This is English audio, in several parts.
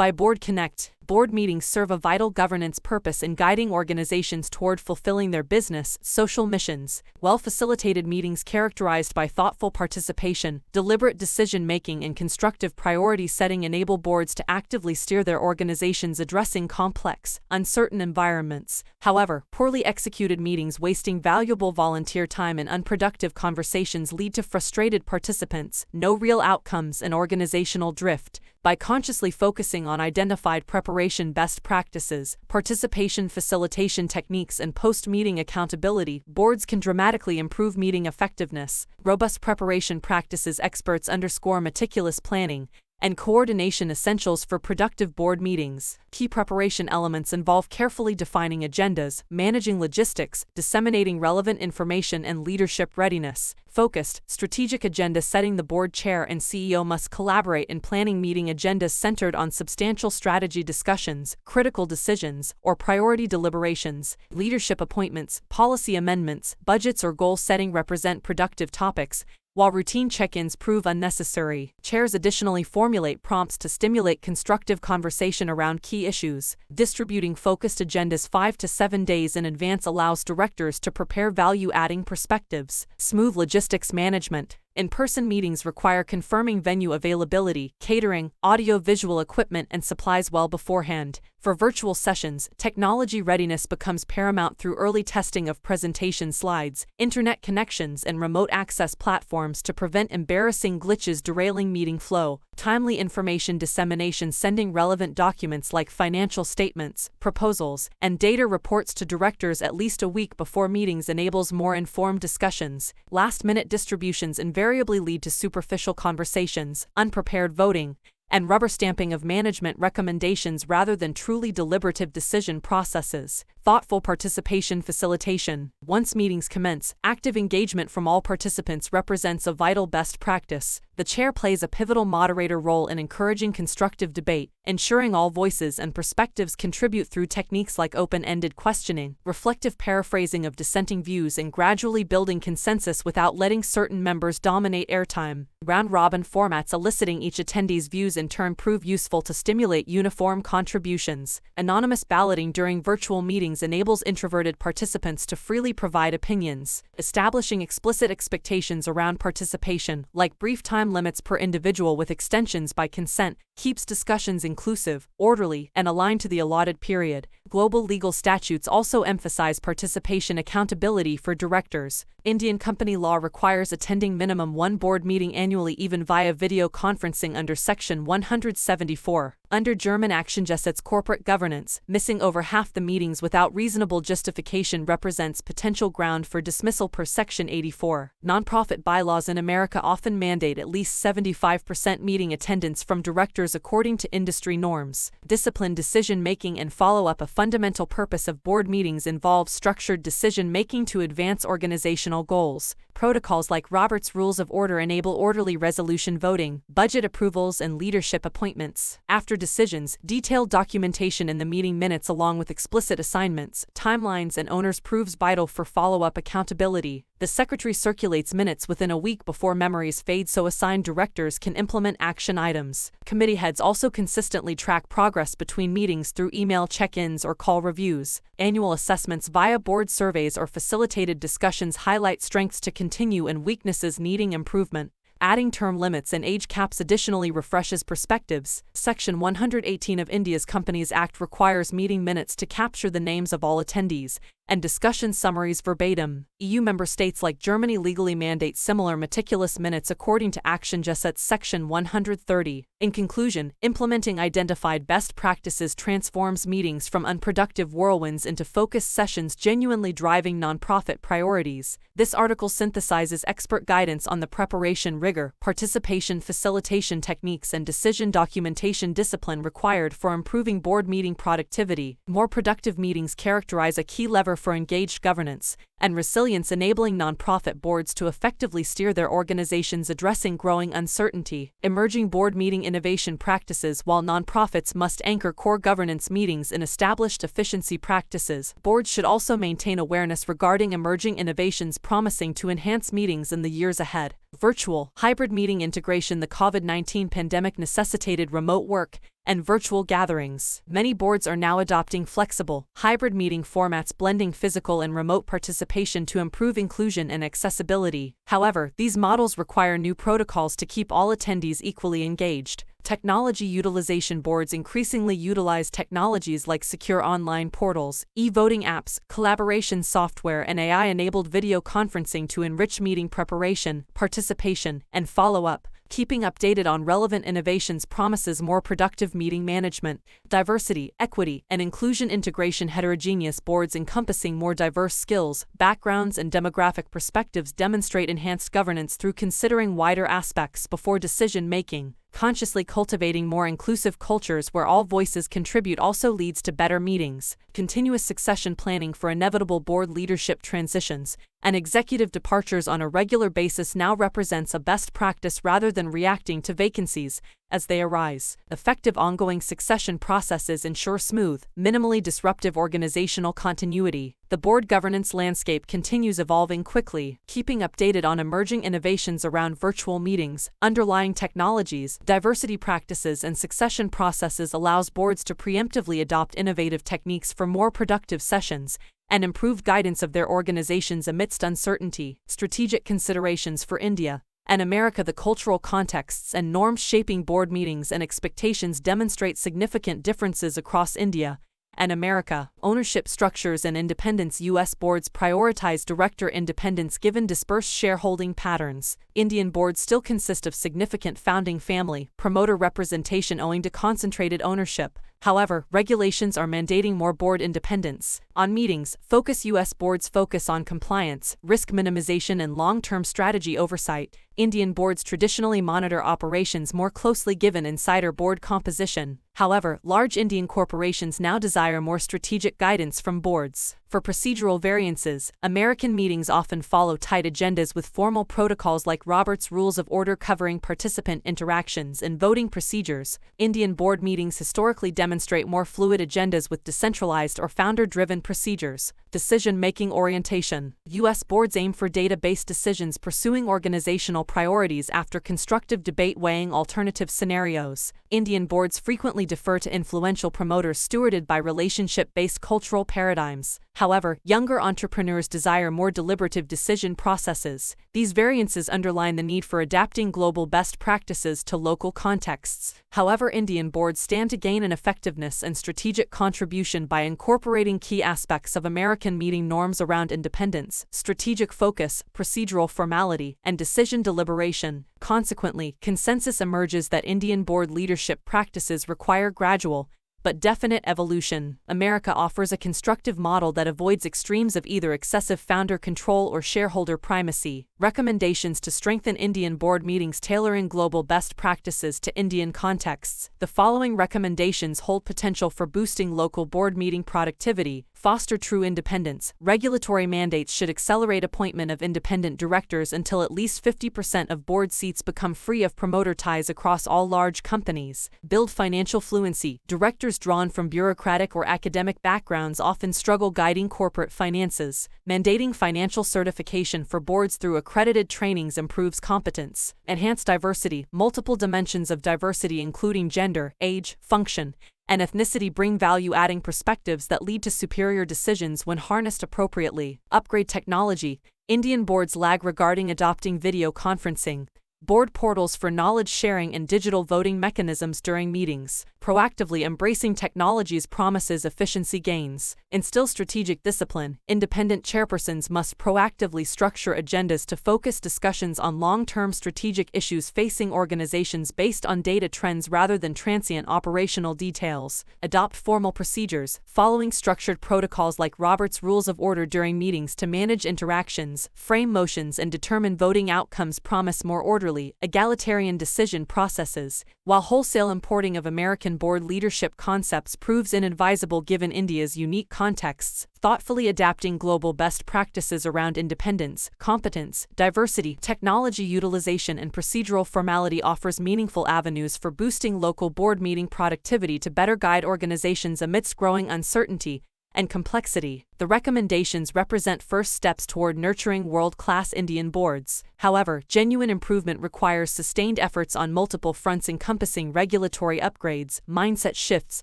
By Boardconnect, board meetings serve a vital governance purpose in guiding organizations toward fulfilling their business, social missions. Well-facilitated meetings characterized by thoughtful participation, deliberate decision-making, and constructive priority setting enable boards to actively steer their organizations addressing complex, uncertain environments. However, poorly executed meetings wasting valuable volunteer time and unproductive conversations lead to frustrated participants, no real outcomes, and organizational drift. By consciously focusing on identified preparation best practices, participation facilitation techniques, and post-meeting accountability, boards can dramatically improve meeting effectiveness. Robust preparation practices experts underscore meticulous planning and coordination essentials for productive board meetings. Key preparation elements involve carefully defining agendas, managing logistics, disseminating relevant information, and leadership readiness. Focused, strategic agenda setting. The board chair and CEO must collaborate in planning meeting agendas centered on substantial strategy discussions, critical decisions, or priority deliberations. Leadership appointments, policy amendments, budgets, or goal setting represent productive topics, while routine check-ins prove unnecessary. Chairs additionally formulate prompts to stimulate constructive conversation around key issues. Distributing focused agendas 5 to 7 days in advance allows directors to prepare value-adding perspectives. Smooth logistics management. In-person meetings require confirming venue availability, catering, audio-visual equipment, and supplies well beforehand. For virtual sessions, technology readiness becomes paramount through early testing of presentation slides, internet connections, and remote access platforms to prevent embarrassing glitches derailing meeting flow. Timely information dissemination. Sending relevant documents like financial statements, proposals, and data reports to directors at least a week before meetings enables more informed discussions. Last-minute distributions invariably lead to superficial conversations, unprepared voting, and rubber stamping of management recommendations rather than truly deliberative decision processes. Thoughtful participation facilitation. Once meetings commence, active engagement from all participants represents a vital best practice. The chair plays a pivotal moderator role in encouraging constructive debate, ensuring all voices and perspectives contribute through techniques like open-ended questioning, reflective paraphrasing of dissenting views, and gradually building consensus without letting certain members dominate airtime. Round-robin formats eliciting each attendee's views in turn prove useful to stimulate uniform contributions. Anonymous balloting during virtual meetings enables introverted participants to freely provide opinions. Establishing explicit expectations around participation, like brief time limits per individual with extensions by consent, keeps discussions inclusive, orderly, and aligned to the allotted period. Global legal statutes also emphasize participation accountability for directors. Indian company law requires attending minimum one board meeting annually, even via video conferencing under Section 174. Under German Actiengesetz corporate governance, missing over half the meetings without reasonable justification represents potential ground for dismissal per Section 84. Nonprofit bylaws in America often mandate at least 75% meeting attendance from directors according to industry norms. Disciplined decision-making and follow-up. A fundamental purpose of board meetings involves structured decision-making to advance organizational goals. Protocols like Robert's Rules of Order enable orderly resolution voting, budget approvals, and leadership appointments. After decisions, detailed documentation in the meeting minutes along with explicit assignments, timelines, and owners proves vital for follow-up accountability. The secretary circulates minutes within a week before memories fade so assigned directors can implement action items. Committee heads also consistently track progress between meetings through email check-ins or call reviews. Annual assessments via board surveys or facilitated discussions highlight strengths to continue and weaknesses needing improvement. Adding term limits and age caps additionally refreshes perspectives. Section 118 of India's Companies Act requires meeting minutes to capture the names of all attendees, and discussion summaries verbatim. EU member states like Germany legally mandate similar meticulous minutes according to Actiengesetz Section 130. In conclusion, implementing identified best practices transforms meetings from unproductive whirlwinds into focused sessions genuinely driving nonprofit priorities. This article synthesizes expert guidance on the preparation rigor, participation facilitation techniques, and decision documentation discipline required for improving board meeting productivity. More productive meetings characterize a key lever for engaged governance and resilience, enabling nonprofit boards to effectively steer their organizations addressing growing uncertainty. Emerging board meeting innovation practices. While nonprofits must anchor core governance meetings in established efficiency practices, boards should also maintain awareness regarding emerging innovations promising to enhance meetings in the years ahead. virtual, hybrid meeting integration. The COVID-19 pandemic necessitated remote work and virtual gatherings. Many boards are now adopting flexible, hybrid meeting formats blending physical and remote participation to improve inclusion and accessibility. However, these models require new protocols to keep all attendees equally engaged. Technology utilization. Boards increasingly utilize technologies like secure online portals, e-voting apps, collaboration software, and AI-enabled video conferencing to enrich meeting preparation, participation, and follow-up. Keeping updated on relevant innovations promises more productive meeting management. Diversity, equity, and inclusion integration. Heterogeneous boards encompassing more diverse skills, backgrounds, and demographic perspectives demonstrate enhanced governance through considering wider aspects before decision-making. Consciously cultivating more inclusive cultures where all voices contribute also leads to better meetings. Continuous succession planning for inevitable board leadership transitions and executive departures on a regular basis now represents a best practice rather than reacting to vacancies as they arise. Effective ongoing succession processes ensure smooth, minimally disruptive organizational continuity. The board governance landscape continues evolving quickly, keeping updated on emerging innovations around virtual meetings, underlying technologies, diversity practices, and succession processes allows boards to preemptively adopt innovative techniques for more productive sessions and improved guidance of their organizations amidst uncertainty. Strategic considerations for India and America. The cultural contexts and norms shaping board meetings and expectations demonstrate significant differences across India and America. Ownership structures and independence. U.S. boards prioritize director independence given dispersed shareholding patterns. Indian boards still consist of significant founding family, promoter representation owing to concentrated ownership. However, regulations are mandating more board independence. On meetings, U.S. boards focus on compliance, risk minimization, and long-term strategy oversight. Indian boards traditionally monitor operations more closely given insider board composition. However, large Indian corporations now desire more strategic guidance from boards. For procedural variances, American meetings often follow tight agendas with formal protocols like Robert's Rules of Order covering participant interactions and voting procedures. Indian board meetings historically demonstrate more fluid agendas with decentralized or founder-driven procedures. Decision-making orientation. U.S. boards aim for data-based decisions, pursuing organizational priorities after constructive debate weighing alternative scenarios. Indian boards frequently defer to influential promoters stewarded by relationship-based cultural paradigms. However, younger entrepreneurs desire more deliberative decision processes. These variances underline the need for adapting global best practices to local contexts. However, Indian boards stand to gain in effectiveness and strategic contribution by incorporating key aspects of American meeting norms around independence, strategic focus, procedural formality, and decision deliberation. Consequently, consensus emerges that Indian board leadership practices require gradual but definite evolution. America offers a constructive model that avoids extremes of either excessive founder control or shareholder primacy. Recommendations to strengthen Indian board meetings. Tailoring global best practices to Indian contexts. The following recommendations hold potential for boosting local board meeting productivity. Foster true independence. Regulatory mandates should accelerate appointment of independent directors until at least 50% of board seats become free of promoter ties across all large companies. Build financial fluency. Directors drawn from bureaucratic or academic backgrounds often struggle guiding corporate finances. Mandating financial certification for boards through accredited trainings improves competence. Enhance diversity. Multiple dimensions of diversity including gender, age, function, and ethnicity bring value-adding perspectives that lead to superior decisions when harnessed appropriately. Upgrade technology. Indian boards lag regarding adopting video conferencing, board portals for knowledge sharing, and digital voting mechanisms during meetings. Proactively embracing technologies promises efficiency gains. Instill strategic discipline. Independent chairpersons must proactively structure agendas to focus discussions on long-term strategic issues facing organizations based on data trends rather than transient operational details. Adopt formal procedures. Following structured protocols like Robert's Rules of Order during meetings to manage interactions, frame motions, and determine voting outcomes promise more orderly, egalitarian decision processes. While wholesale importing of American board leadership concepts proves inadvisable given India's unique contexts, thoughtfully adapting global best practices around independence, competence, diversity, technology utilization, and procedural formality offers meaningful avenues for boosting local board meeting productivity to better guide organizations amidst growing uncertainty and complexity. The recommendations represent first steps toward nurturing world-class Indian boards. However, genuine improvement requires sustained efforts on multiple fronts encompassing regulatory upgrades, mindset shifts,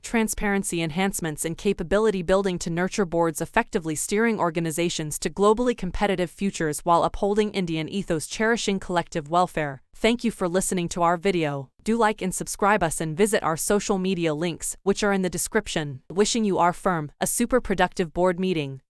transparency enhancements, and capability building to nurture boards effectively, steering organizations to globally competitive futures while upholding Indian ethos, cherishing collective welfare. Thank you for listening to our video. Do like and subscribe us and visit our social media links, which are in the description. Wishing you our firm a super productive board meeting.